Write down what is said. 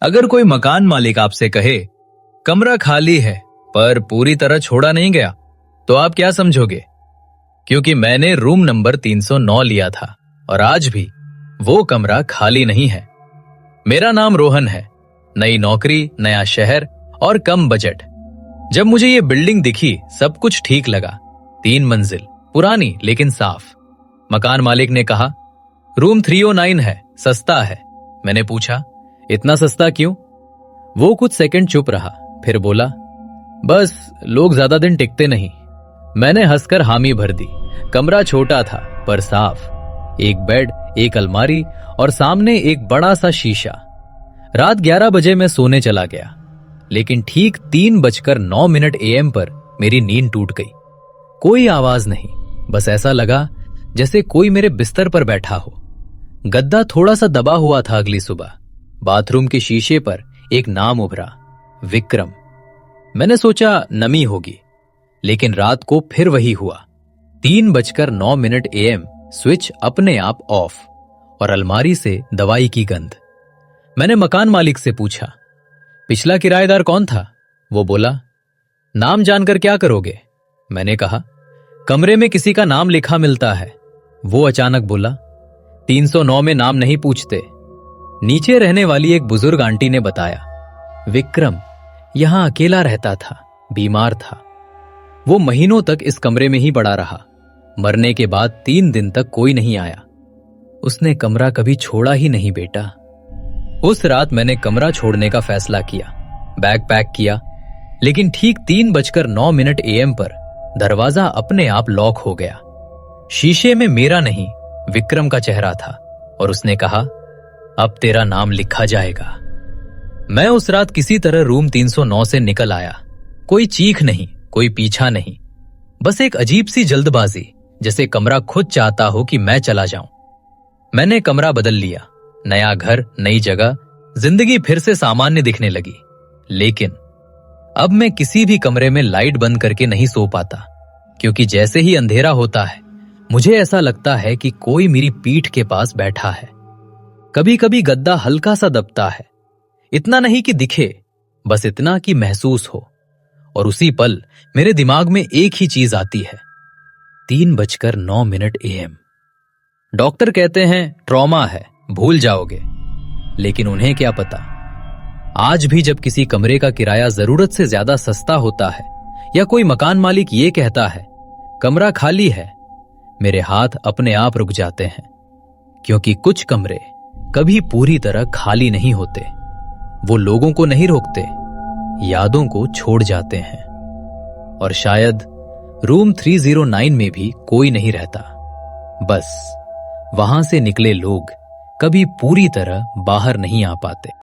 अगर कोई मकान मालिक आपसे कहे कमरा खाली है पर पूरी तरह छोड़ा नहीं गया, तो आप क्या समझोगे? क्योंकि मैंने रूम नंबर 309 लिया था और आज भी वो कमरा खाली नहीं है। मेरा नाम रोहन है, नई नौकरी, नया शहर और कम बजट। जब मुझे ये बिल्डिंग दिखी सब कुछ ठीक लगा। 3 मंजिल, पुरानी लेकिन साफ। मकान मालिक ने कहा रूम 309 है, सस्ता है। मैंने पूछा इतना सस्ता क्यों? वो कुछ सेकंड चुप रहा, फिर बोला बस लोग ज्यादा दिन टिकते नहीं। मैंने हंसकर हामी भर दी। कमरा छोटा था पर साफ। एक बेड, एक अलमारी और सामने एक बड़ा सा शीशा। रात 11 बजे मैं सोने चला गया, लेकिन ठीक 3:09 AM पर मेरी नींद टूट गई। कोई आवाज नहीं, बस ऐसा लगा जैसे कोई मेरे बिस्तर पर बैठा हो। गद्दा थोड़ा सा दबा हुआ था। अगली सुबह बाथरूम के शीशे पर एक नाम उभरा, विक्रम। मैंने सोचा नमी होगी, लेकिन रात को फिर वही हुआ। 3:09 AM स्विच अपने आप ऑफ और अलमारी से दवाई की गंध। मैंने मकान मालिक से पूछा पिछला किराएदार कौन था? वो बोला नाम जानकर क्या करोगे? मैंने कहा कमरे में किसी का नाम लिखा मिलता है। वो अचानक बोला 309 में नाम नहीं पूछते। नीचे रहने वाली एक बुजुर्ग आंटी ने बताया विक्रम यहां अकेला रहता था, बीमार था। वो महीनों तक इस कमरे में ही पड़ा रहा। मरने के बाद 3 दिन तक कोई नहीं आया। उसने कमरा कभी छोड़ा ही नहीं बेटा। उस रात मैंने कमरा छोड़ने का फैसला किया, बैग पैक किया, लेकिन ठीक 3:09 AM पर दरवाजा अपने आप लॉक हो गया। शीशे में मेरा नहीं, विक्रम का चेहरा था और उसने कहा अब तेरा नाम लिखा जाएगा। मैं उस रात किसी तरह रूम 309 से निकल आया। कोई चीख नहीं, कोई पीछा नहीं, बस एक अजीब सी जल्दबाजी, जैसे कमरा खुद चाहता हो कि मैं चला जाऊं। मैंने कमरा बदल लिया। नया घर, नई जगह, जिंदगी फिर से सामान्य दिखने लगी। लेकिन अब मैं किसी भी कमरे में लाइट बंद करके नहीं सो पाता, क्योंकि जैसे ही अंधेरा होता है मुझे ऐसा लगता है कि कोई मेरी पीठ के पास बैठा है। कभी कभी गद्दा हल्का सा दबता है, इतना नहीं कि दिखे, बस इतना कि महसूस हो। और उसी पल मेरे दिमाग में एक ही चीज आती है, 3:09 AM। डॉक्टर कहते हैं ट्रॉमा है, भूल जाओगे, लेकिन उन्हें क्या पता। आज भी जब किसी कमरे का किराया जरूरत से ज्यादा सस्ता होता है या कोई मकान मालिक ये कहता है कमरा खाली है, मेरे हाथ अपने आप रुक जाते हैं, क्योंकि कुछ कमरे कभी पूरी तरह खाली नहीं होते। वो लोगों को नहीं रोकते, यादों को छोड़ जाते हैं। और शायद रूम 309 में भी कोई नहीं रहता, बस वहां से निकले लोग कभी पूरी तरह बाहर नहीं आ पाते।